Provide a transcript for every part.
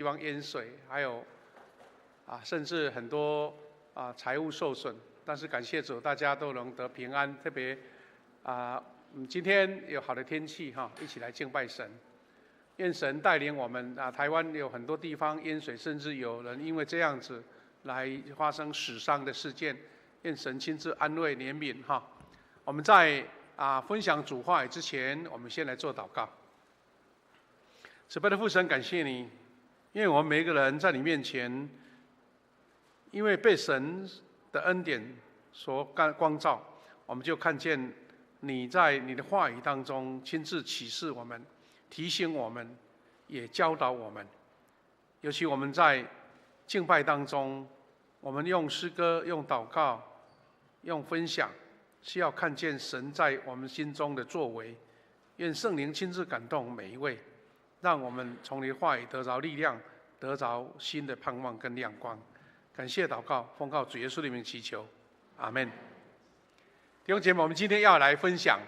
地方淹水，还有甚至很多财务受损，但是感谢主，大家都能得平安。特别今天有好的天气一起来敬拜神，愿神带领我们台湾有很多地方淹水，甚至有人因为这样子来发生死伤的事件，愿神亲自安慰怜悯我们在分享主话语之前，我们先来做祷告。慈悲的父神，感谢你，因为我们每一个人在你面前，因为被神的恩典所光照，我们就看见你在你的话语当中亲自启示我们，提醒我们，也教导我们。尤其我们在敬拜当中，我们用诗歌、用祷告、用分享，是要看见神在我们心中的作为。愿圣灵亲自感动每一位，让我们从你的话语得着力量，得着新的盼望跟亮光。感谢祷告，奉靠主耶稣的名祈求，阿们。弟兄姐妹，我们今天要来分享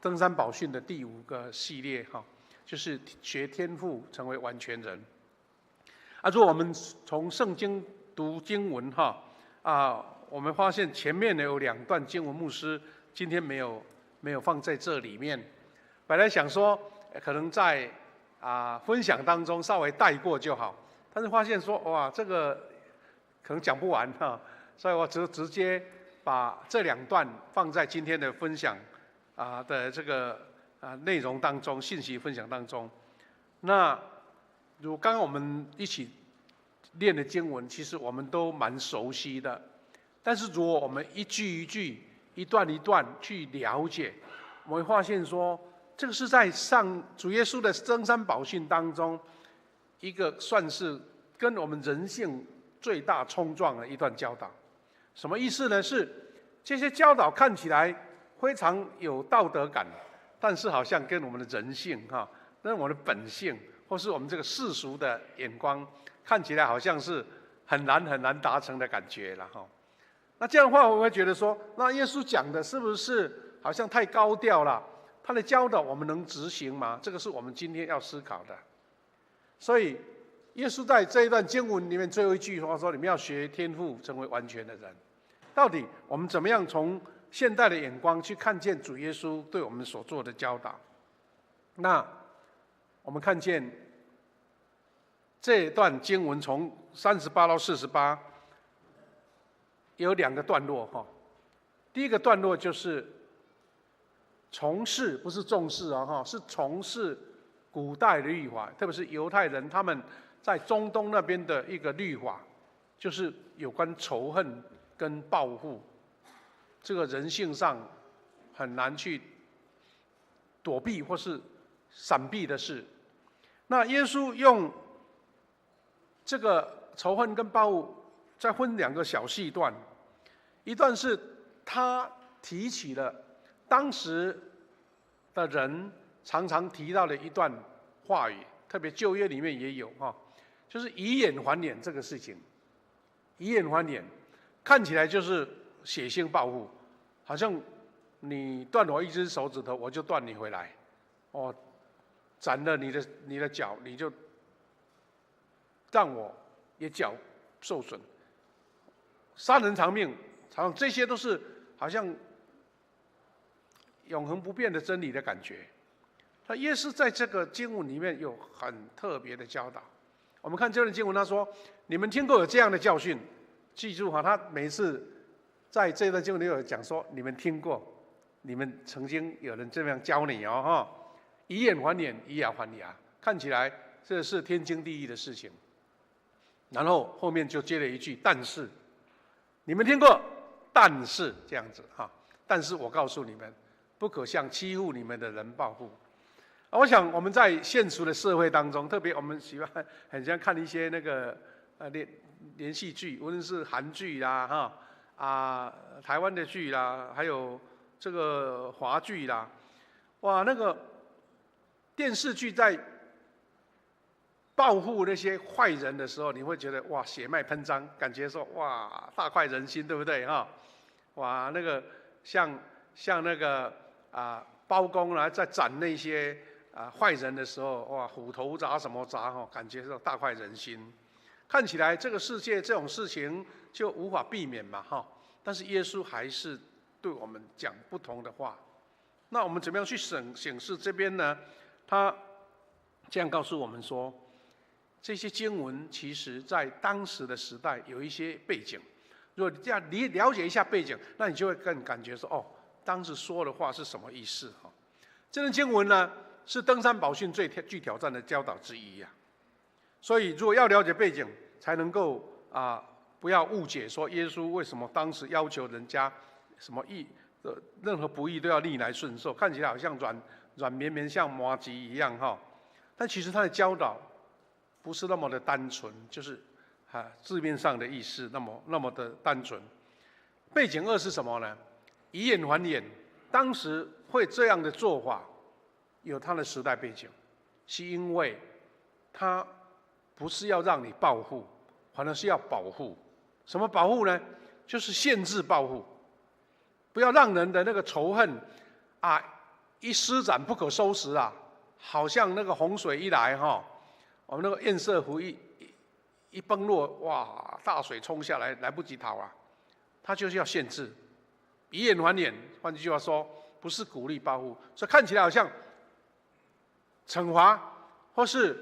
登山宝训的第5个系列就是学天赋成为完全人。如果我们从圣经读经文我们发现前面有2段经文，牧师今天没有放在这里面。本来想说可能在分享当中稍微带过就好，但是发现说哇，这个可能讲不完所以我直接把这2段放在今天的分享的这个内容当中，信息分享当中。那如刚刚我们一起念的经文，其实我们都蛮熟悉的，但是如果我们一句一句、一段一段去了解，我们会发现说，这个是在主耶稣的登山宝训当中，一个算是跟我们人性最大冲撞的一段教导。什么意思呢？是这些教导看起来非常有道德感，但是好像跟我们的人性跟我们的本性，或是我们这个世俗的眼光，看起来好像是很难达成的感觉了那这样的话，我们会觉得说，那耶稣讲的是不是好像太高调了？他的教导我们能执行吗？这个是我们今天要思考的。所以耶稣在这一段经文里面最后一句话说，你们要学天父成为完全的人。到底我们怎么样从现代的眼光去看见主耶稣对我们所做的教导？那我们看见这段经文从38到48有2个段落第一个段落就是从事，不是重视是从事古代的律法，特别是犹太人他们在中东那边的一个律法，就是有关仇恨跟报复，这个人性上很难去躲避或是闪避的事。那耶稣用这个仇恨跟报复再分2个小细段，一段是他提起了当时的人常常提到的一段话语，特别旧约里面也有就是以眼还眼这个事情。以眼还眼看起来就是血腥报复，好像你断我1只手指头，我就断你回来斩了你的脚，你就让我也脚受损，杀人偿命，好像这些都是好像永恒不变的真理的感觉。那耶稣在这个经文里面有很特别的教导。我们看这段经文，他说：“你们听过有这样的教训。”记住他每次在这段经文里有讲说：“你们听过，你们曾经有人这样教你以眼还眼，以牙还牙。”看起来这是天经地义的事情。然后后面就接了一句：“但是，你们听过，但是这样子但是我告诉你们，不可向欺负你们的人报复。”我想我们在现实的社会当中，特别我们很喜欢看一些那个连续剧，无论是韩剧啦台湾的剧啦，还有这个华剧啦，哇，那个电视剧在报复那些坏人的时候，你会觉得哇，血脉喷张，感觉说哇，大快人心，对不对哇，那个像那个包公在斩那些坏人的时候，哇，虎头铡什么铡哈，感觉是大快人心。看起来这个世界这种事情就无法避免嘛哈，但是耶稣还是对我们讲不同的话。那我们怎么样去显示这边呢？他这样告诉我们说，这些经文其实在当时的时代有一些背景。如果你了解一下背景，那你就会更感觉说，哦，当时说的话是什么意思哈？这段经文呢，是登山宝训最具挑战的教导之一呀。所以，如果要了解背景，才能够不要误解说耶稣为什么当时要求人家什么任何不义都要逆来顺受，看起来好像软绵绵像麻糬一样哈。但其实他的教导不是那么的单纯，就是字面上的意思那么的单纯。背景二是什么呢？以眼还眼，当时会这样的做法，有它的时代背景，是因为它不是要让你报复，反而是要保护。什么保护呢？就是限制报复，不要让人的那个仇恨一施展不可收拾啊！好像那个洪水一来哈，我们那个堰塞湖一崩落，哇，大水冲下来，来不及逃啊！它就是要限制，以眼还眼。换句话说，不是鼓励报复，所以看起来好像惩罚或是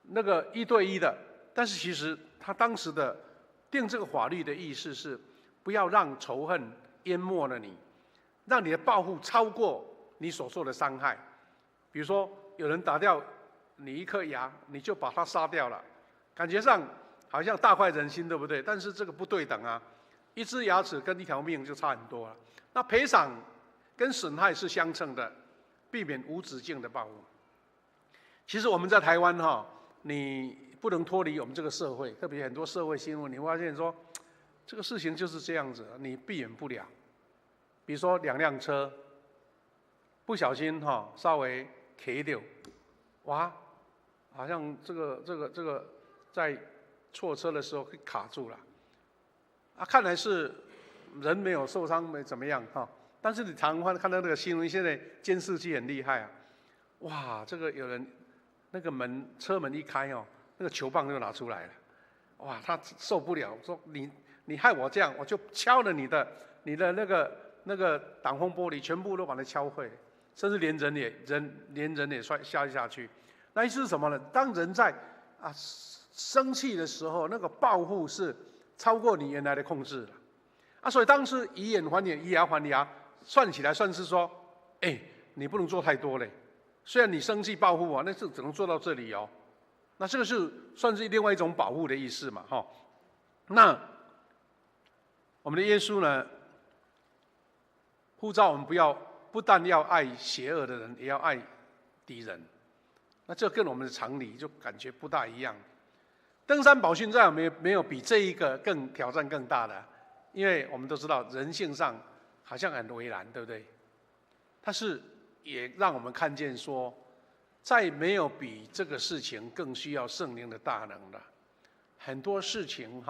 那个1对1的，但是其实他当时的定这个法律的意思是，不要让仇恨淹没了你，让你的报复超过你所受的伤害。比如说，有人打掉你一颗牙，你就把他杀掉了，感觉上好像大快人心，对不对？但是这个不对等啊，一只牙齿跟一条命就差很多了。那赔偿跟损害是相称的，避免无止境的报复。其实我们在台湾哈，你不能脱离我们这个社会，特别很多社会新闻，你会发现说，这个事情就是这样子，你避免不了。比如说2辆车不小心稍微卡掉，哇，好像这个在错车的时候卡住了，看来是人没有受伤，没怎么样哈。但是你常常看到那个新闻，现在监视器很厉害啊，哇，这个有人那个车门一开那个球棒就拿出来了，哇，他受不了，说你害我这样，我就敲了你的那个挡风玻璃，全部都把它敲毁，甚至连人也摔下去。那意思是什么呢？当人在生气的时候，那个报复是超过你原来的控制了所以当时以眼还眼，以牙还牙，算起来算是说，你不能做太多嘞。虽然你生气报复那是只能做到这里那这个是算是另外一种保护的意思嘛那我们的耶稣呢，呼召我们不但要爱邪恶的人，也要爱敌人。那这跟我们的常理就感觉不大一样。登山宝训再没有比这一个更挑战更大的，因为我们都知道人性上好像很为难，对不对？但是也让我们看见说，再没有比这个事情更需要圣灵的大能了。很多事情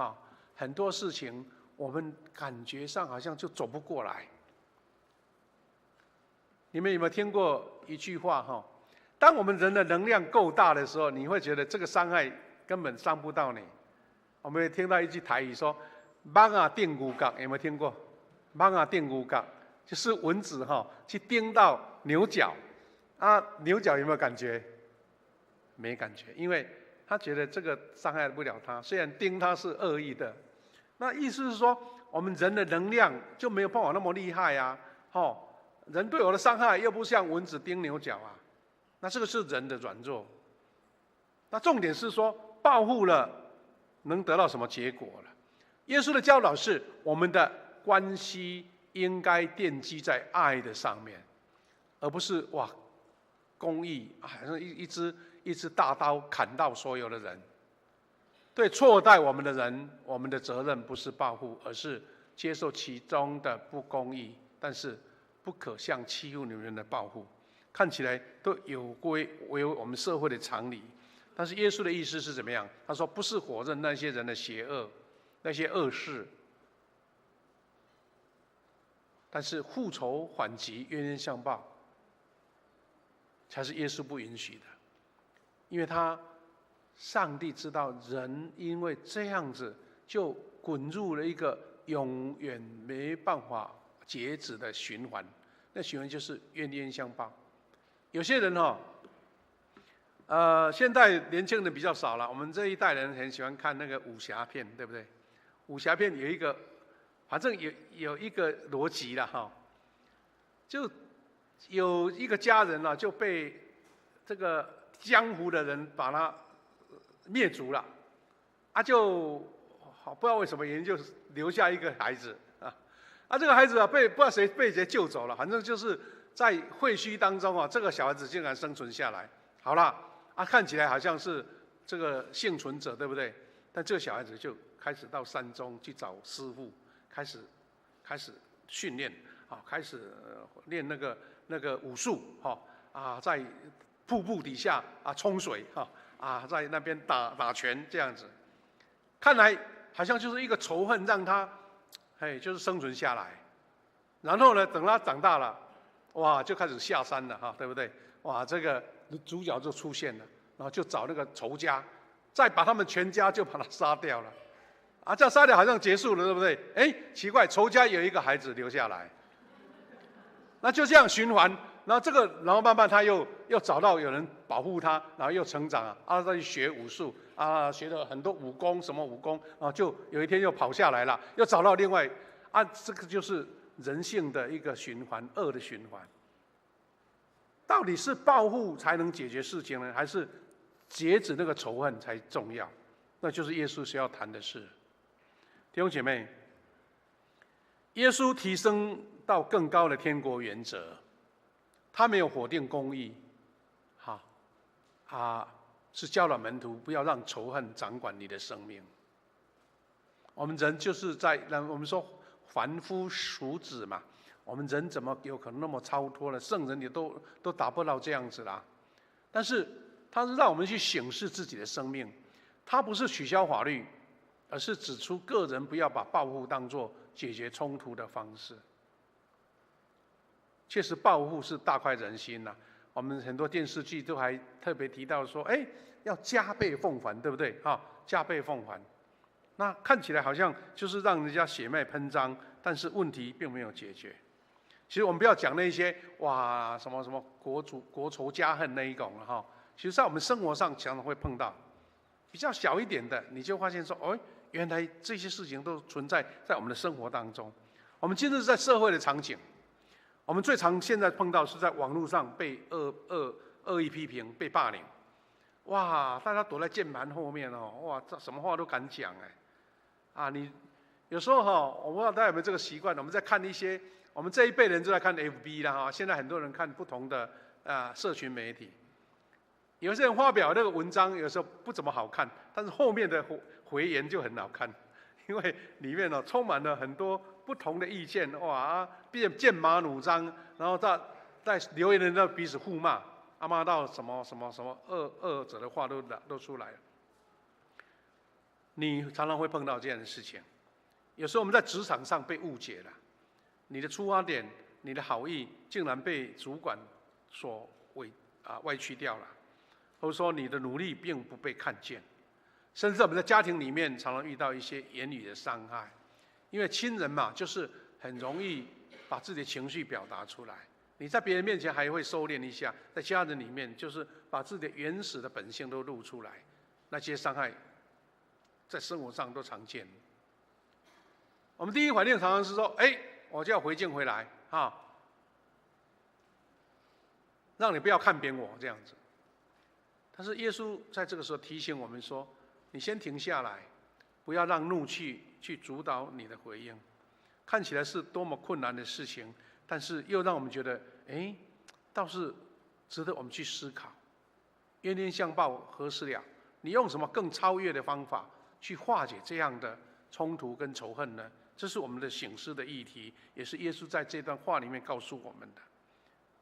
我们感觉上好像就走不过来。你们有没有听过一句话当我们人的能量够大的时候，你会觉得这个伤害根本伤不到你。我们也听到一句台语说“蠓啊叮牛角”，有没有听过？“蠓啊叮牛角”就是蚊子去叮到牛角牛角有没有感觉？没感觉，因为他觉得这个伤害不了他，虽然叮他是恶意的。那意思是说，我们人的能量就没有办法那么厉害人对我的伤害又不像蚊子叮牛角那这个是人的软弱。那重点是说，报复了能得到什么结果了？耶稣的教导是，我们的关系应该奠基在爱的上面，而不是公义好像一支大刀砍到所有的人。对错待我们的人，我们的责任不是报复，而是接受其中的不公义，但是不可向欺负你们的报复。看起来都有违我们社会的常理，但是耶稣的意思是怎么样？他说不是否认那些人的邪恶，那些恶事，但是复仇缓急，冤冤相报。才是耶稣不允许的，因为上帝知道人因为这样子就滚入了一个永远没办法截止的循环，那循环就是冤冤相报。有些人现在年轻人比较少了，我们这一代人很喜欢看那个武侠片，对不对？武侠片有一个，反正有一个逻辑了哈，就有一个家人就被这个江湖的人把他灭族了，就不知道为什么原因，就留下一个孩子这个孩子不知道谁被谁救走了，反正就是在废墟当中这个小孩子竟然生存下来。好了看起来好像是这个幸存者，对不对？但这个小孩子就开始到山中去找师傅，开始训练开始练那个武术在瀑布底下冲水在那边打拳这样子，看来好像就是一个仇恨让他就是生存下来，然后呢，等他长大了，哇，就开始下山了对不对？哇，这个主角就出现了，然后就找那个仇家，再把他们全家就把他杀掉了，这样杀掉好像结束了，对不对？奇怪，仇家有一个孩子留下来，那就这样循环，然后慢慢他又找到有人保护他，然后又成长再去学武术学了很多武功，什么武功就有一天又跑下来了，又找到另外这个就是人性的一个循环，恶的循环。到底是报复才能解决事情呢，还是截止那个仇恨才重要？那就是耶稣需要谈的事。弟兄姐妹，耶稣提升到更高的天国原则，他没有否定公义，是教导门徒不要让仇恨掌管你的生命。我们人就是我们说凡夫俗子嘛，我们人怎么有可能那么超脱呢？圣人也都达不到这样子啦。但是他是让我们去省视自己的生命，他不是取消法律，而是指出个人不要把报复当作解决冲突的方式。确实，报复是大快人心呐。我们很多电视剧都还特别提到说，要加倍奉还，对不对？加倍奉还。那看起来好像就是让人家血脉喷张，但是问题并没有解决。其实我们不要讲那些什么国仇家恨那一种了其实在我们生活上常常会碰到，比较小一点的，你就发现说，原来这些事情都存在在我们的生活当中。我们今日在社会的场景，我们最常现在碰到是在网络上被恶意批评、被霸凌。大家躲在键盘后面这什么话都敢讲你有时候我不知道大家有没有这个习惯，我们在看一些，我们这一辈人就在看 FB 啦现在很多人看不同的社群媒体，有些人发表那个文章有时候不怎么好看，但是后面的回言就很好看，因为里面充满了很多不同的意见，变剑拔弩张，然后在留言人的彼此互骂，骂到什么恶者的话都出来了。你常常会碰到这样的事情，有时候我们在职场上被误解了，你的出发点、你的好意，竟然被主管所歪曲掉了，或者说你的努力并不被看见，甚至我们在家庭里面常常遇到一些言语的伤害，因为亲人嘛，就是很容易把自己的情绪表达出来。你在别人面前还会收敛一下，在家人里面就是把自己的原始的本性都露出来，那些伤害在生活上都常见。我们第一反应常常是说，我就要回敬回来让你不要看扁我这样子。但是耶稣在这个时候提醒我们说，你先停下来，不要让怒气去主导你的回应。看起来是多么困难的事情，但是又让我们觉得，倒是值得我们去思考。冤冤相报何时了？你用什么更超越的方法去化解这样的冲突跟仇恨呢？这是我们的省思的议题，也是耶稣在这段话里面告诉我们的。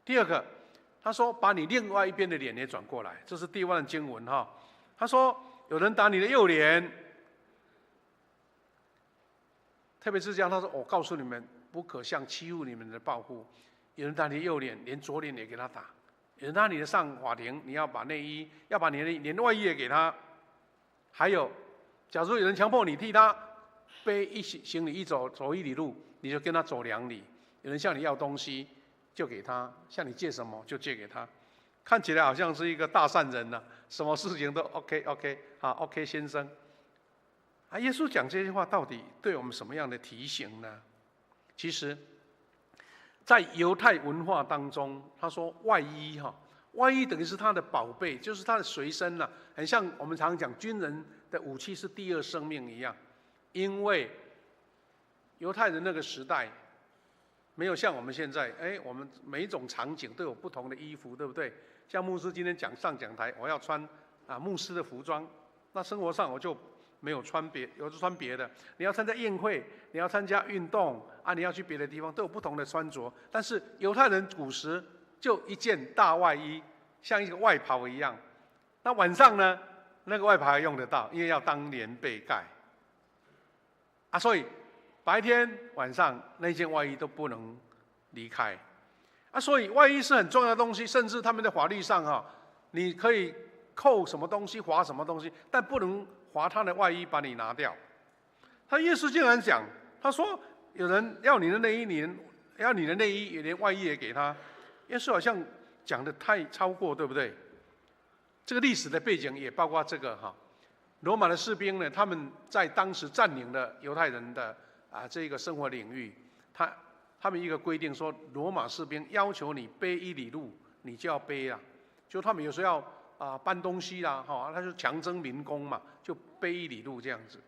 第二个，他说把你另外一边的脸也转过来，这是第一段经文他说有人打你的右脸，特别是这样，他说我告诉你们，不可向欺负你们的报复。有人打你右脸，连左脸也给他打。有人你上法庭，你要把内衣，要把你的连外衣也给他。还有，假如有人强迫你替他背行李走1里路，你就跟他走2里。有人向你要东西，就给他；向你借什么就借给他。看起来好像是一个大善人呢，什么事情都 OK， 好 OK 先生。耶稣讲这些话到底对我们什么样的提醒呢？其实，在犹太文化当中，他说外衣外衣等于是他的宝贝，就是他的随身了，很像我们常讲军人的武器是第二生命一样。因为犹太人那个时代，没有像我们现在，我们每一种场景都有不同的衣服，对不对？像牧师今天上讲台，我要穿牧师的服装，那生活上我就没有穿有穿别的。你要参加宴会，你要参加运动你要去别的地方，都有不同的穿着。但是犹太人古时就一件大外衣，像一个外袍一样。那晚上呢，那个外袍还用得到，因为要当棉被盖。所以白天晚上那件外衣都不能离开。所以外衣是很重要的东西，甚至他们的法律上你可以扣什么东西，划什么东西，但不能划他的外衣把你拿掉。耶稣竟然讲，他说有人要你的内衣，要你的内衣，也连外衣也给他。耶稣好像讲的太超过，对不对？这个历史的背景也包括这个罗马的士兵呢，他们在当时占领了犹太人的这个生活领域，他们一个规定说，罗马士兵要求你背1里路，你就要背啊。就他们有时候要搬东西啦，他就强征民工嘛，就背1里路这样子。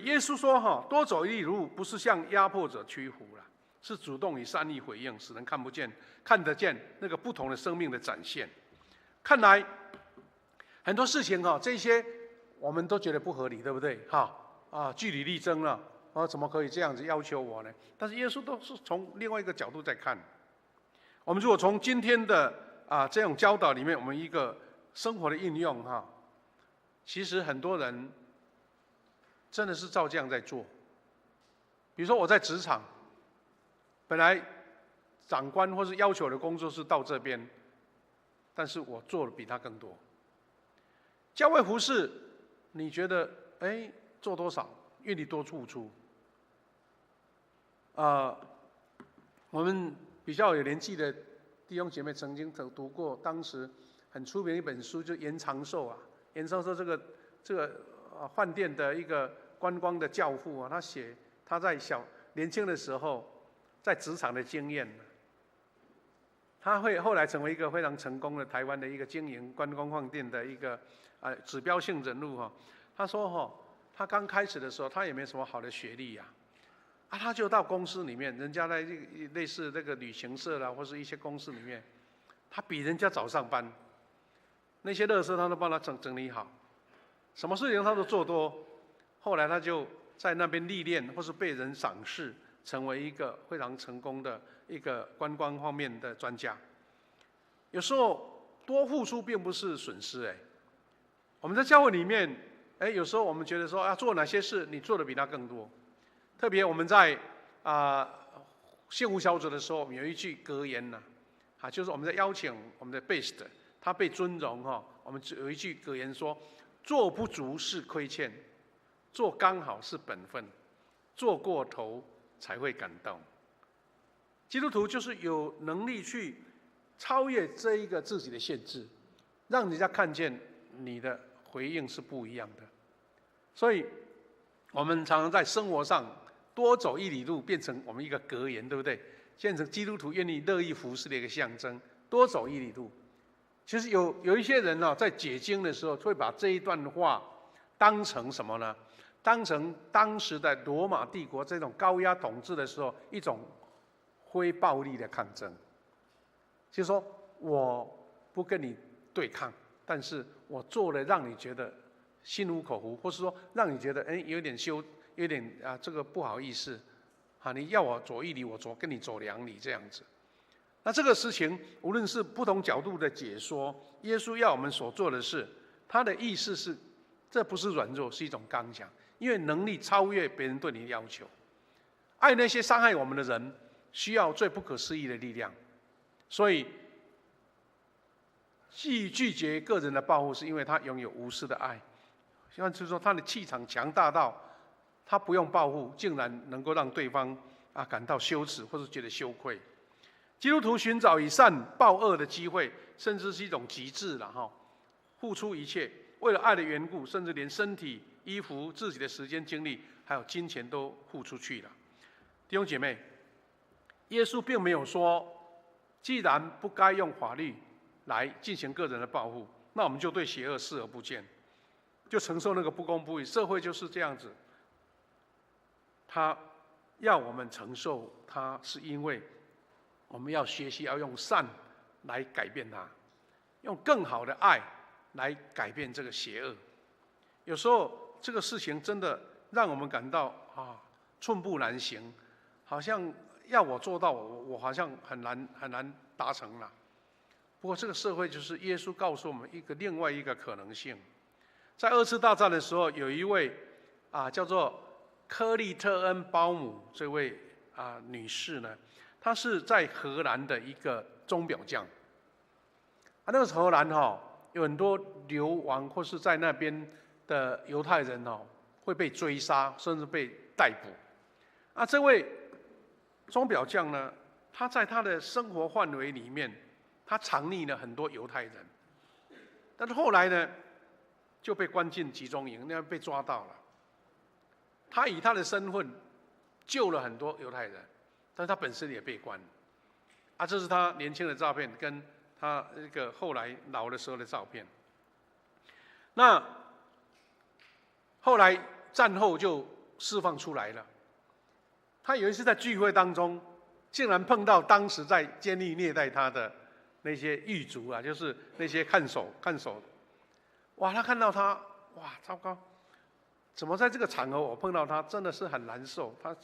耶稣说多走1里路不是向压迫者屈服啦，是主动以善意回应，使人看得见那个不同的生命的展现。看来很多事情这些我们都觉得不合理，对不对？据理力争了。怎么可以这样子要求我呢？但是耶稣都是从另外一个角度在看。我们如果从今天的这种教导里面，我们一个生活的应用其实很多人真的是照这样在做。比如说我在职场，本来长官或是要求的工作是到这边，但是我做的比他更多。教会服事，你觉得做多少，愿意多付出。我们比较有年纪的弟兄姐妹曾经读过当时很出名的一本书，就严长寿严长寿这个饭店的一个观光的教父他写他在年轻的时候在职场的经验。他会后来成为一个非常成功的台湾的一个经营观光饭店的一个指标性人物他说他刚开始的时候他也没什么好的学历他就到公司里面，人家在类似那个旅行社啦，或是一些公司里面，他比人家早上班，那些垃圾他都帮他整理好，什么事情他都做多。后来他就在那边历练，或是被人赏识，成为一个非常成功的一个观光方面的专家。有时候多付出并不是损失我们在教会里面有时候我们觉得说做哪些事你做的比他更多。特别我们在幸福小组的时候，我们有一句格言就是我们在邀请我们的 best 他被尊荣我们有一句格言说：做不足是亏欠，做刚好是本分，做过头才会感动。基督徒就是有能力去超越这一个自己的限制，让人家看见你的回应是不一样的。所以我们常常在生活上多走1里路，变成我们一个格言，对不对？变成基督徒愿意乐意服侍的一个象征。多走1里路，其实有一些人在解经的时候，会把这一段话当成什么呢？当成当时的罗马帝国这种高压统治的时候一种非暴力的抗争。就是说我不跟你对抗，但是我做了让你觉得心无口服，或是说让你觉得有点这个不好意思你要我走1里，我跟你走2里这样子。那这个事情无论是不同角度的解说，耶稣要我们所做的事，他的意思是这不是软弱，是一种刚强，因为能力超越别人对你的要求。爱那些伤害我们的人，需要最不可思议的力量。所以拒绝个人的报复，是因为他拥有无私的爱。希望就是说，他的气场强大到他不用报复，竟然能够让对方感到羞耻或者觉得羞愧。基督徒寻找以善报恶的机会，甚至是一种极致了哈，付出一切，为了爱的缘故，甚至连身体、衣服、自己的时间、精力，还有金钱都付出去了。弟兄姐妹，耶稣并没有说，既然不该用法律来进行个人的报复，那我们就对邪恶视而不见，就承受那个不公不义。社会就是这样子，他要我们承受它，是因为我们要学习要用善来改变它，用更好的爱来改变这个邪恶。有时候这个事情真的让我们感到寸步难行，好像要我做到，我好像很难达成了。不过这个社会就是耶稣告诉我们另外一个可能性。在二次大战的时候，有一位叫做科利特恩鲍姆这位女士呢，她是在荷兰的一个钟表匠。那个荷兰有很多流亡或是在那边的犹太人会被追杀，甚至被逮捕。这位钟表匠呢，他在他的生活范围里面，他藏匿了很多犹太人，但是后来呢，就被关进集中营，那样被抓到了。他以他的身份救了很多犹太人，但是他本身也被关。这是他年轻的照片，跟他那个后来老的时候的照片。那后来战后就释放出来了。他有一次在聚会当中，竟然碰到当时在监狱虐待他的那些狱卒就是那些看守。哇，他看到他，哇，糟糕！怎么在这个场合我碰到他，真的是很难受。他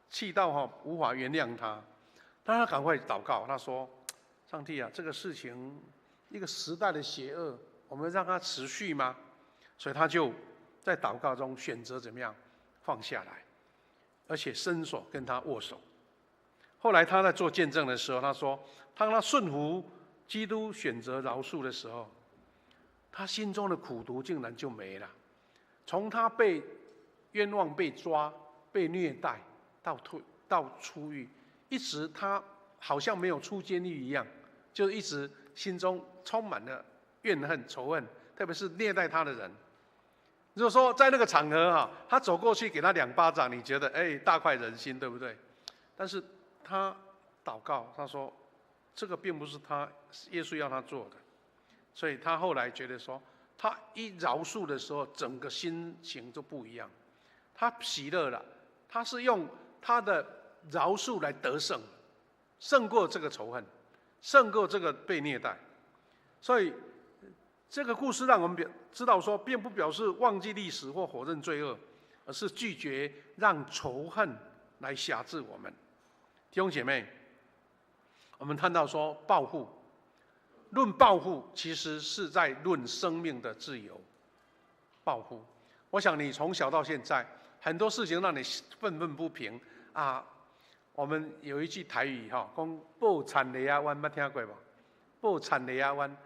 气到无法原谅他，但他赶快祷告，他说：“上帝啊，这个事情，一个时代的邪恶，我们让它持续吗？”所以他就在祷告中选择怎么样放下来，而且伸手跟他握手。后来他在做见证的时候，他说：“当他顺服基督，选择饶恕的时候，他心中的苦毒竟然就没了。从他被冤枉、被抓、被虐待到出狱，一直他好像没有出监狱一样，就一直心中充满了怨恨、仇恨，特别是虐待他的人。如果说在那个场合他走过去给他2巴掌，你觉得大快人心，对不对？但是他祷告，他说这个并不是耶稣要他做的，所以他后来觉得说，他一饶恕的时候，整个心情就不一样，他喜乐了，他是用他的饶恕来得胜，胜过这个仇恨，胜过这个被虐待。所以这个故事让我们知道说，并不表示忘记历史或否认罪恶，而是拒绝让仇恨来辖制我们。弟兄姐妹，我们看到说报复，论报复其实是在论生命的自由。报复，我想你从小到现在，很多事情让你愤愤不平我们有一句台语讲报产雷亚湾，没听过吧？报产雷亚湾，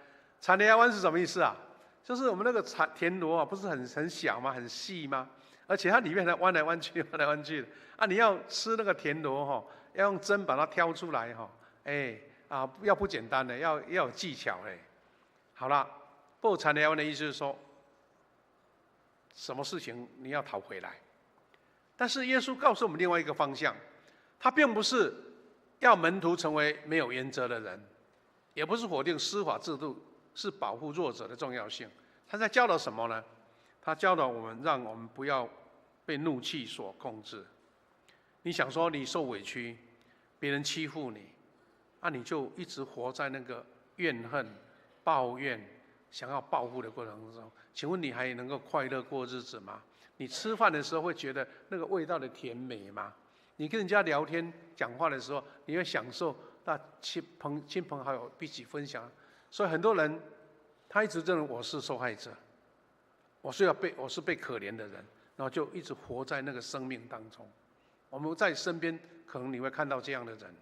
产雷亚湾是什么意思啊？就是我们那个田螺不是很小吗？很细吗？而且它里面还弯来弯去，弯来弯去的你要吃那个田螺要用针把它挑出来要不简单的，要有技巧好了，报产雷亚湾的意思是说，什么事情你要讨回来。但是耶稣告诉我们另外一个方向，他并不是要门徒成为没有原则的人，也不是否定司法制度是保护弱者的重要性。他在教导什么呢？他教导我们，让我们不要被怒气所控制。你想说你受委屈，别人欺负你，你就一直活在那个怨恨、抱怨、想要报复的过程中，请问你还能够快乐过日子吗？你吃饭的时候会觉得那个味道的甜美吗？你跟人家聊天讲话的时候，你会享受亲朋好友一起分享。所以很多人他一直认为我是受害者，我是被可怜的人，然后就一直活在那个生命当中。我们在身边可能你会看到这样的人，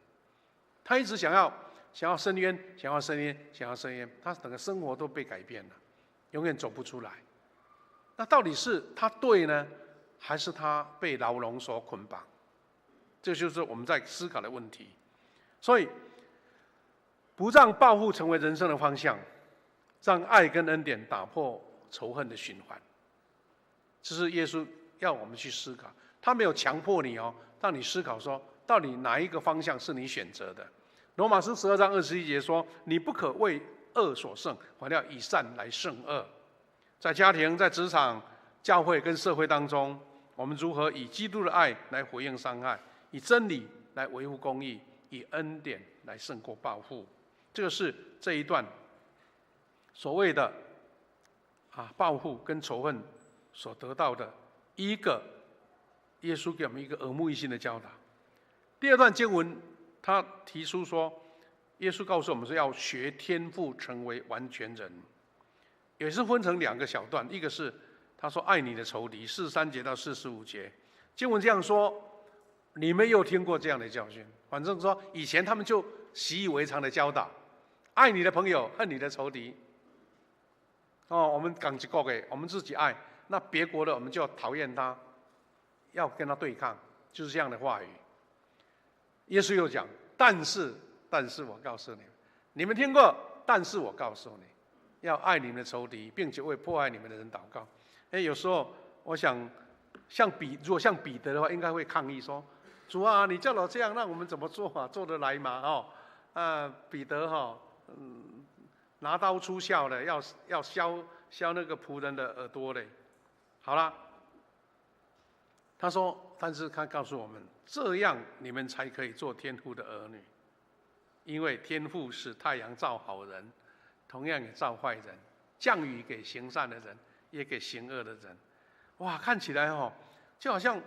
他一直想要想要伸冤，想要伸冤，想要伸冤，他整个生活都被改变了，永远走不出来。那到底是他对呢，还是他被牢笼所捆绑？这就是我们在思考的问题。所以，不让报复成为人生的方向，让爱跟恩典打破仇恨的循环，这是耶稣要我们去思考。他没有强迫你哦，让你思考说，到底哪一个方向是你选择的？罗马书12章21节说：“你不可为恶所胜，反要以善来胜恶。”在家庭、在职场、教会跟社会当中，我们如何以基督的爱来回应伤害，以真理来维护公义，以恩典来胜过报复？这个是这一段所谓的报复跟仇恨所得到的一个耶稣给我们一个耳目一新的教导。第二段经文，他提出说，耶稣告诉我们说要学天父成为完全人，也是分成2个小段，一个是他说爱你的仇敌，43节到45节，经文这样说，你们又听过这样的教训，反正说以前他们就习以为常的教导，爱你的朋友，恨你的仇敌。我们讲一个给我们自己爱，那别国的我们就要讨厌他，要跟他对抗，就是这样的话语。耶稣又讲，但是我告诉你们，你们听过，但是我告诉你，要爱你们的仇敌，并且为迫害你们的人祷告。有时候我想，如果像彼得的话，应该会抗议说：“主啊，你叫我这样，让我们怎么做啊？做得来吗？”彼得拿刀出鞘了，要削那个仆人的耳朵嘞。好了，他说，但是他告诉我们，这样你们才可以做天父的儿女，因为天父使太阳照好人，同样也照坏人，降雨给行善的人，也给行恶的人。哇，看起来就好像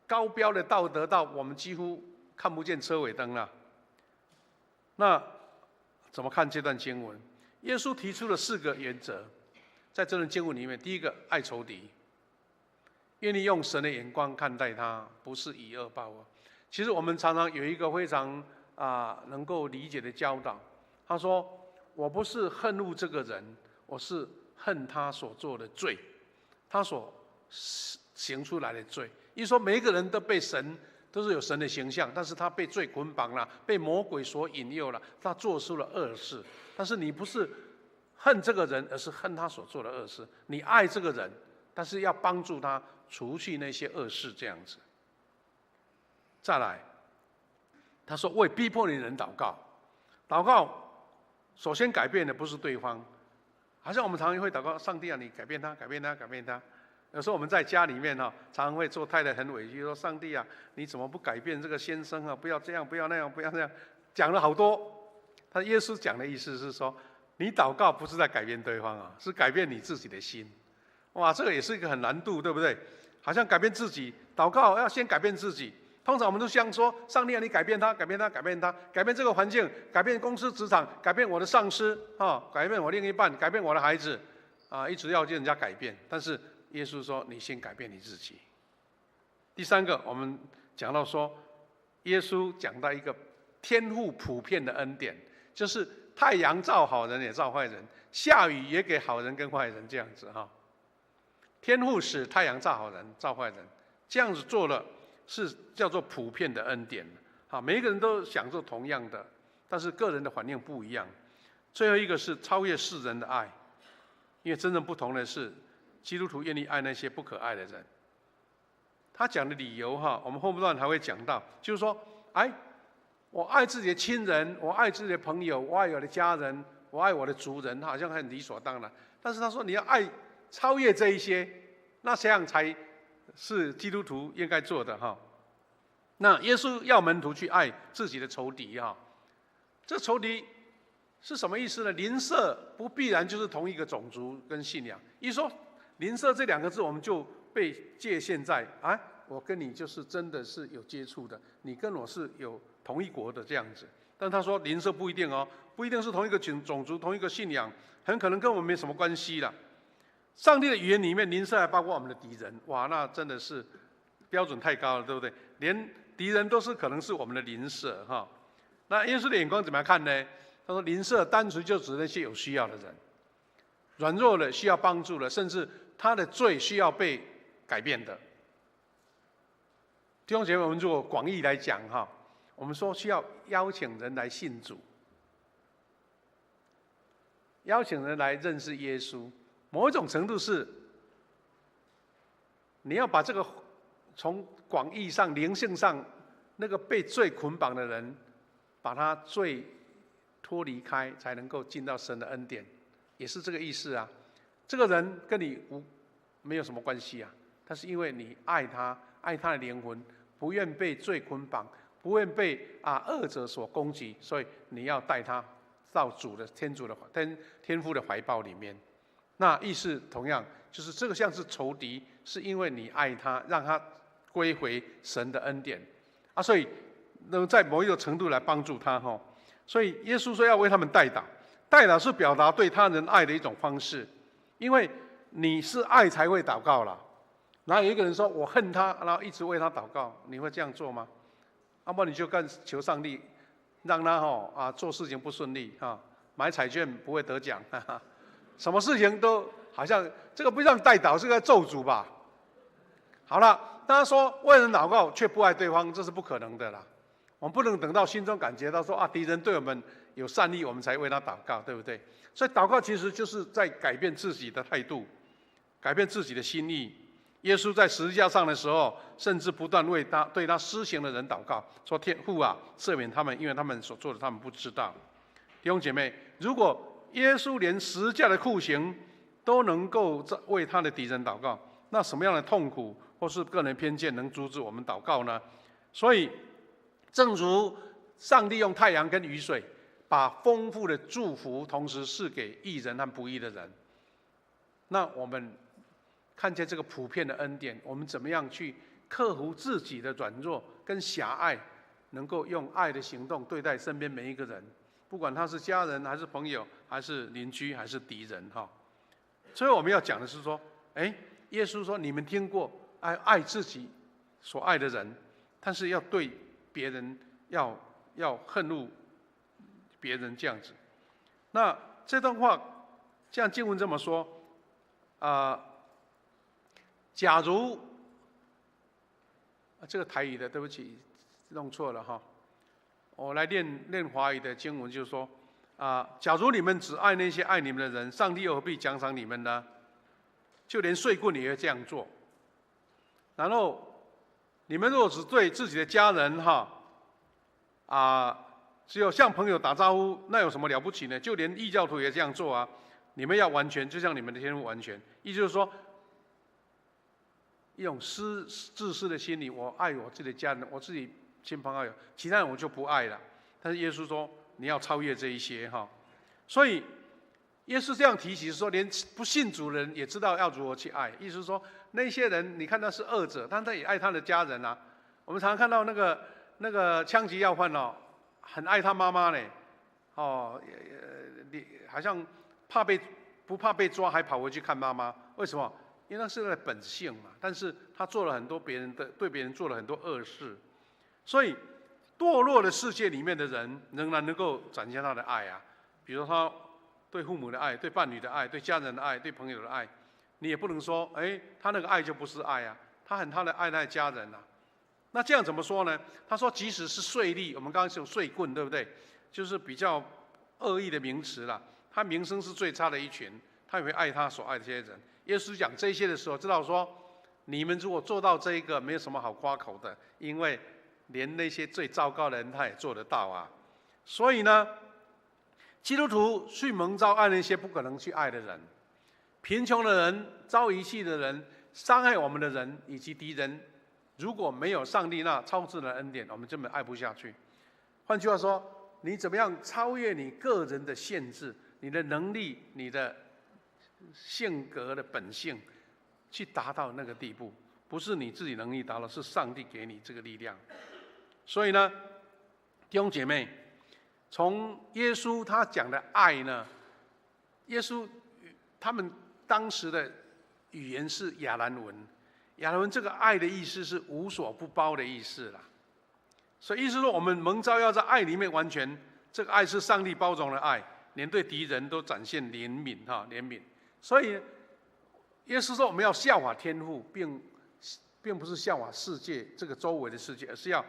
高标的道德到我们几乎看不见车尾灯了。那怎么看这段经文？耶稣提出了4个原则，在这段经文里面，第一个，爱仇敌，愿意用神的眼光看待他，不是以恶报恶。其实我们常常有一个非常能够理解的教导，他说：“我不是恨恶这个人，我是恨他所做的罪，他所行出来的罪。”意思说，每一个人都是有神的形象，但是他被罪捆绑了，被魔鬼所引诱了，他做出了恶事。但是你不是恨这个人，而是恨他所做的恶事。你爱这个人，但是要帮助他除去那些恶事，这样子。再来，他说为逼迫你的人祷告。祷告首先改变的不是对方，好像我们常常会祷告：上帝啊，你改变他，改变他，改变他。有时候我们在家里面常常会做太太很委屈，说：上帝啊，你怎么不改变这个先生啊？不要这样，不要那样，不要那样，讲了好多。他耶稣讲的意思是说，你祷告不是在改变对方是改变你自己的心。哇，这个也是一个很难度，对不对？好像改变自己，祷告要先改变自己。通常我们都想说：上帝啊，你改变他，改变他，改变他，改变这个环境，改变公司职场，改变我的上司改变我另一半，改变我的孩子一直要叫人家改变。但是耶稣说：“你先改变你自己。”第3个，我们讲到说，耶稣讲到一个天父普遍的恩典，就是太阳照好人也照坏人，下雨也给好人跟坏人这样子天父使太阳照好人照坏人，这样子做了是叫做普遍的恩典每一个人都享受同样的，但是个人的反应不一样。最后一个是超越世人的爱，因为真正不同的是，基督徒愿意爱那些不可爱的人。他讲的理由我们后段还会讲到，就是说，我爱自己的亲人，我爱自己的朋友，我爱我的家人，我爱我的族人，好像很理所当然。但是他说，你要爱超越这一些，那这样才是基督徒应该做的那耶稣要门徒去爱自己的仇敌这仇敌是什么意思呢？邻舍不必然就是同一个种族跟信仰。一说邻舍这2个字，我们就被界限在我跟你就是真的是有接触的，你跟我是有同一国的这样子。但他说邻舍不一定不一定是同一个种族、同一个信仰，很可能跟我们没什么关系啦。上帝的语言里面，邻舍还包括我们的敌人。哇，那真的是标准太高了，对不对？连敌人都是可能是我们的邻舍那耶稣的眼光怎么样看呢？他说邻舍单纯就指那些有需要的人，软弱的需要帮助的，甚至他的罪需要被改变的。弟兄姐妹，我们如果广义来讲哈，我们说需要邀请人来信主，邀请人来认识耶稣，某一种程度是你要把这个从广义上、灵性上那个被罪捆绑的人，把他罪脱离开，才能够进到神的恩典，也是这个意思啊。这个人跟你没有什么关系啊，但是因为你爱他，爱他的灵魂，不愿被罪捆绑，不愿被恶者所攻击，所以你要带他到天父的怀抱里面。那意思同样就是这个像是仇敌，是因为你爱他，让他归回神的恩典啊，所以能在某一个程度来帮助他哈。所以耶稣说要为他们代祷，代祷是表达对他人爱的一种方式，因为你是爱才会祷告啦。然后有一个人说我恨他，然后一直为他祷告，你会这样做吗？要不然你就求上帝让他做事情不顺利啊，买彩券不会得奖，什么事情都好像这个不像代祷，是个咒诅吧？好了，大家说为人祷告却不爱对方，这是不可能的啦。我们不能等到心中感觉到说敌人对我们有善意，我们才为他祷告，对不对？所以祷告其实就是在改变自己的态度，改变自己的心意。耶稣在十字架上的时候，甚至不断为对他施行的人祷告，说：“天父啊，赦免他们，因为他们所做的，他们不知道。”弟兄姐妹，如果耶稣连十字架的酷刑都能够为他的敌人祷告，那什么样的痛苦或是个人偏见能阻止我们祷告呢？所以，正如上帝用太阳跟雨水，把丰富的祝福同时赐给义人和不义的人，那我们看见这个普遍的恩典，我们怎么样去克服自己的软弱跟狭隘，能够用爱的行动对待身边每一个人，不管他是家人还是朋友还是邻居还是敌人哈。所以我们要讲的是说，耶稣说你们听过爱自己所爱的人，但是要对别人要恨恶别人这样子。那这段话，像经文这么说假如这个台语的，对不起，弄错了哈。我来念华语的经文，就是说假如你们只爱那些爱你们的人，上帝又何必奖赏你们呢？就连睡棍也会这样做。然后你们如果只对自己的家人只有向朋友打招呼，那有什么了不起呢？就连异教徒也这样做啊！你们要完全，就像你们的天父完全。意思就是说，一种自私的心理，我爱我自己的家人，我自己亲朋好友，其他人我就不爱了。但是耶稣说，你要超越这一些哈。所以耶稣这样提起说，连不信主的人也知道要如何去爱。意思是说，那些人你看他是恶者，但他也爱他的家人啊。我们常常看到那个枪击要犯很爱他妈妈呢，好像不怕被抓，还跑回去看妈妈。为什么？因为那是他的本性嘛。但是他做了很多对别人做了很多恶事，所以堕落的世界里面的人仍然能够展现他的爱啊。比如他对父母的爱、对伴侣的爱、对家人的爱、对朋友的爱，你也不能说，他那个爱就不是爱啊，他很爱他的家人啊。那这样怎么说呢？他说，即使是税吏，我们刚刚是有税棍，对不对？就是比较恶意的名词啦。他名声是最差的一群，他也会爱他所爱的这些人。耶稣讲这些的时候，知道说，你们如果做到这一个，没有什么好夸口的，因为连那些最糟糕的人他也做得到啊。所以呢，基督徒去蒙召爱那些不可能去爱的人，贫穷的人、遭遗弃的人、伤害我们的人以及敌人。如果没有上帝那超自然的恩典，我们根本爱不下去。换句话说，你怎么样超越你个人的限制、你的能力、你的性格的本性，去达到那个地步，不是你自己能力达到，是上帝给你这个力量。所以呢，弟兄姐妹，从耶稣他讲的爱呢，耶稣他们当时的语言是亚兰文。亚兰文这个爱的意思是无所不包的意思啦。所以意思说，我们蒙召要在爱里面完全，这个爱是上帝包容的爱，连对敌人都展现怜悯怜悯。所以耶稣说，我们要效法天父，并不是效法世界这个周围的世界，而是要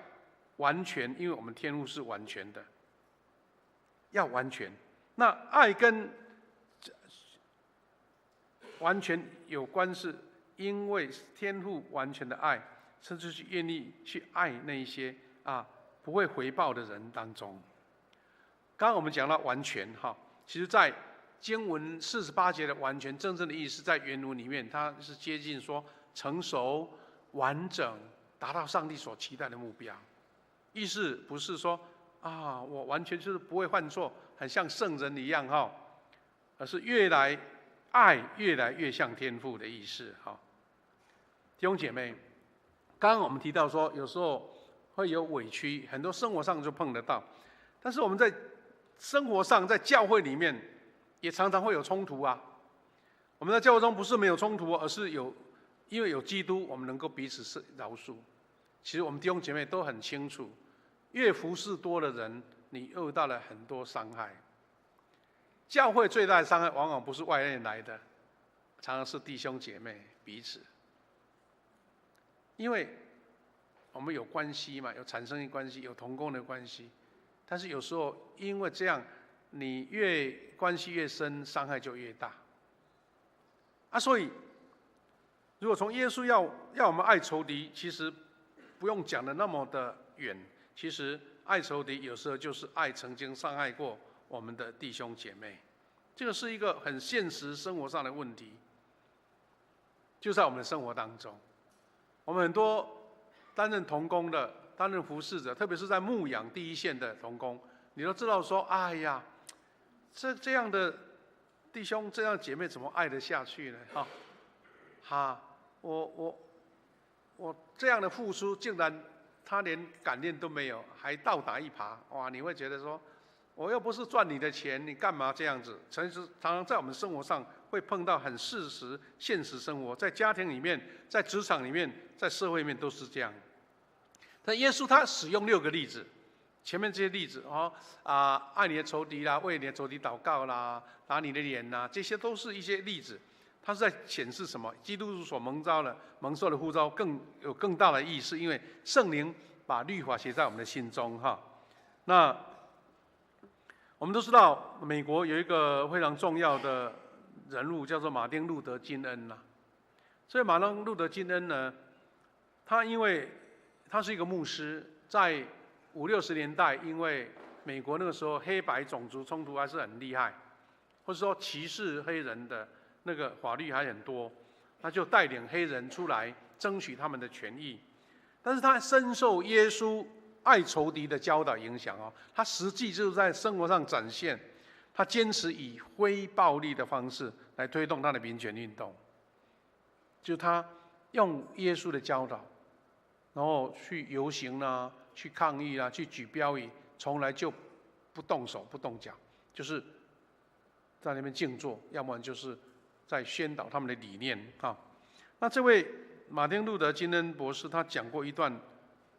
完全，因为我们天父是完全的，要完全。那爱跟完全有关，是因为天父完全的爱，甚至是愿意去爱那一些不会回报的人当中。刚刚我们讲到完全其实在经文48节的完全真正的意思，在原文里面，它是接近说成熟、完整，达到上帝所期待的目标。意思不是说我完全就是不会犯错，很像圣人一样而是爱越来越像天父的意思弟兄姐妹，刚刚我们提到说，有时候会有委屈，很多生活上就碰得到，但是我们在生活上，在教会里面也常常会有冲突我们在教会中不是没有冲突，而是因为有基督，我们能够彼此饶恕。其实我们弟兄姐妹都很清楚，越服侍多的人，你遇到了很多伤害。教会最大的伤害往往不是外面来的，常常是弟兄姐妹彼此。因为我们有关系嘛，有产生的关系，有同工的关系，但是有时候因为这样，你关系越深，伤害就越大。所以如果从耶稣要我们爱仇敌，其实不用讲的那么的远。其实爱仇敌有时候就是爱曾经伤害过我们的弟兄姐妹，这个是一个很现实生活上的问题，就在我们的生活当中。我们很多担任同工的、担任服侍者，特别是在牧养第一线的同工，你都知道说，哎呀，这样的弟兄、这样的姐妹怎么爱得下去呢？我这样的付出，竟然他连感念都没有，还倒打一耙，哇！你会觉得说，我又不是赚你的钱，你干嘛这样子？常常在我们生活上会碰到很现实生活，在家庭里面，在职场里面，在社会里面都是这样。但耶稣他使用6个例子，前面这些例子爱你的仇敌啦，为你的仇敌祷告啦，打你的脸啦，这些都是一些例子。它是在显示什么？基督徒所蒙受的呼召有更大的意义，是因为圣灵把律法写在我们的心中那我们都知道，美国有一个非常重要的人物叫做马丁路德金恩所以马丁路德金恩呢，因为他是一个牧师，在50、60年代，因为美国那个时候黑白种族冲突还是很厉害，或者说歧视黑人的那个法律还很多，他就带领黑人出来争取他们的权益。但是他深受耶稣爱仇敌的教导影响他实际就是在生活上展现，他坚持以非暴力的方式来推动他的民权运动。就他用耶稣的教导，然后去游行去抗议去举标语，从来就不动手不动脚，就是在那边静坐，要不然就是在宣导他们的理念那这位马丁路德金恩博士，他讲过一段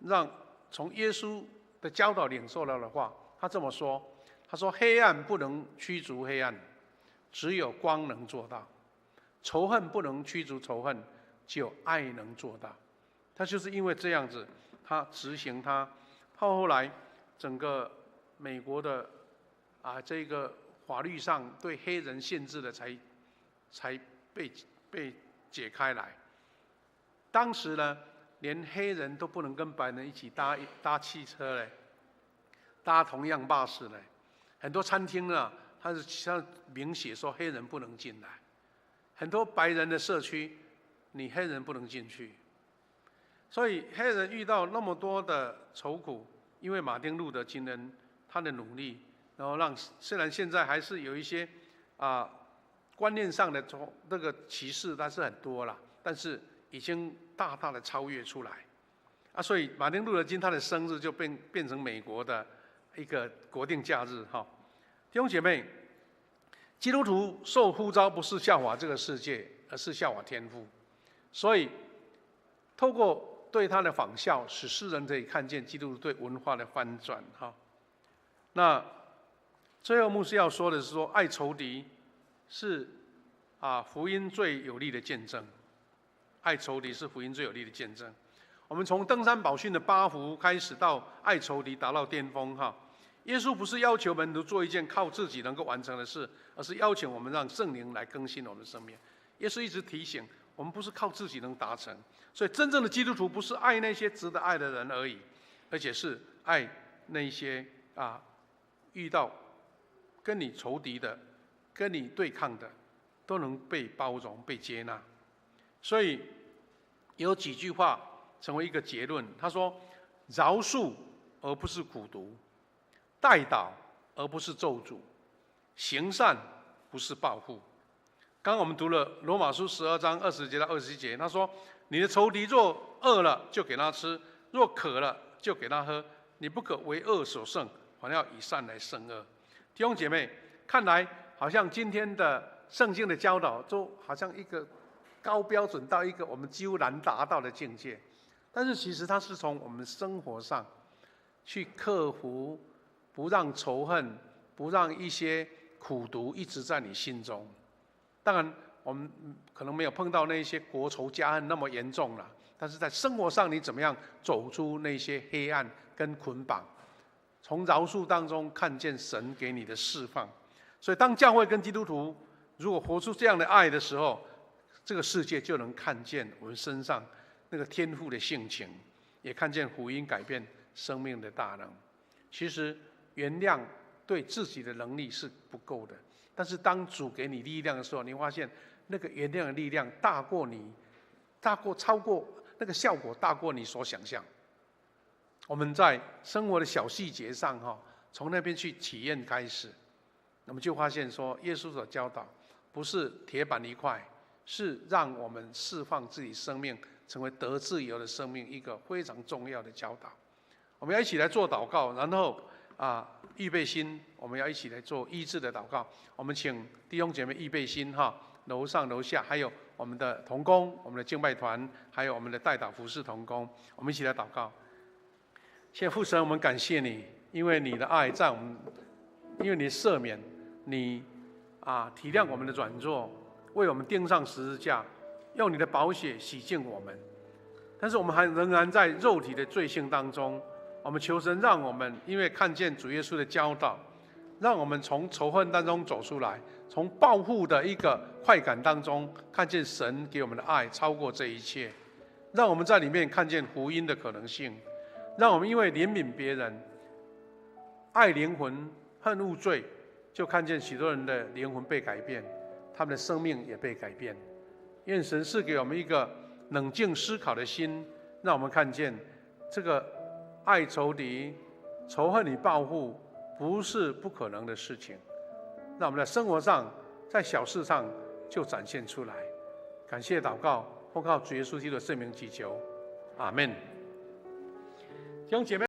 让从耶稣的教导领受到的话，他这么说：他说，黑暗不能驱逐黑暗，只有光能做到；仇恨不能驱逐仇恨，只有爱能做到。他就是因为这样子，他执行他后来整个美国的这个法律上对黑人限制的才被解开来。当时呢，连黑人都不能跟白人一起搭汽车嘞，搭同样巴士嘞。很多餐厅它是像明写说黑人不能进来。很多白人的社区，你黑人不能进去。所以黑人遇到那么多的愁苦，因为马丁路德金恩他的努力，然后虽然现在还是有一些观念上的那个歧视，但是很多了，但是已经大大的超越出来所以马丁路德金他的生日就变成美国的一个国定假日弟兄姐妹，基督徒受呼召不是效法这个世界，而是效法天父。所以透过对他的仿效，使世人可以看见基督徒对文化的翻转。那最后牧师要说的是说，爱仇敌是福音最有力的见证。爱仇敌是福音最有力的见证。我们从登山宝训的8福开始，到爱仇敌达到巅峰。耶稣不是要求门徒做一件靠自己能够完成的事，而是邀请我们让圣灵来更新我们的生命。耶稣一直提醒我们，不是靠自己能达成。所以真正的基督徒不是爱那些值得爱的人而已，而且是爱那些遇到跟你仇敌的、跟你对抗的，都能被包容、被接纳。所以有几句话成为一个结论，他说：饶恕而不是苦毒，代祷而不是咒诅，行善不是报复。刚刚我们读了罗马书12章20节到27节，他说：你的仇敌若饿了，就给他吃；若渴了，就给他喝。你不可为恶所胜，反要以善来胜恶。弟兄姐妹，看来好像今天的圣经的教导，就好像一个高标准到一个我们几乎难达到的境界。但是其实它是从我们生活上去克服，不让仇恨，不让一些苦毒一直在你心中。当然，我们可能没有碰到那些国仇家恨那么严重了，但是在生活上，你怎么样走出那些黑暗跟捆绑，从饶恕当中看见神给你的释放。所以，当教会跟基督徒如果活出这样的爱的时候，这个世界就能看见我们身上那个天父的性情，也看见福音改变生命的大能。其实，原谅对自己的能力是不够的。但是当主给你力量的时候，你发现那个原谅的力量超过那个效果，大过你所想象。我们在生活的小细节上，从那边去体验开始，我们就发现说，耶稣所教导不是铁板一块，是让我们释放自己生命，成为得自由的生命，一个非常重要的教导。我们要一起来做祷告，然后预备心，我们要一起来做医治的祷告。我们请弟兄姐妹预备心楼上楼下还有我们的同工、我们的敬拜团，还有我们的代祷服事同工，我们一起来祷告。谢父神，我们感谢你，因为你的爱在我们，因为你赦免，你体谅我们的软弱，为我们钉上十字架，用你的宝血洗净我们。但是我们还仍然在肉体的罪性当中。我们求神让我们因为看见主耶稣的教导，让我们从仇恨当中走出来，从报复的一个快感当中看见神给我们的爱超过这一切，让我们在里面看见福音的可能性，让我们因为怜悯别人、爱灵魂、恨恶罪，就看见许多人的灵魂被改变，他们的生命也被改变。愿神赐给我们一个冷静思考的心，让我们看见这个爱仇敌、仇恨与报复不是不可能的事情，让我们在生活上、在小事上就展现出来。感谢祷告，奉靠主耶稣基督的圣名祈求，阿们。弟兄姐妹。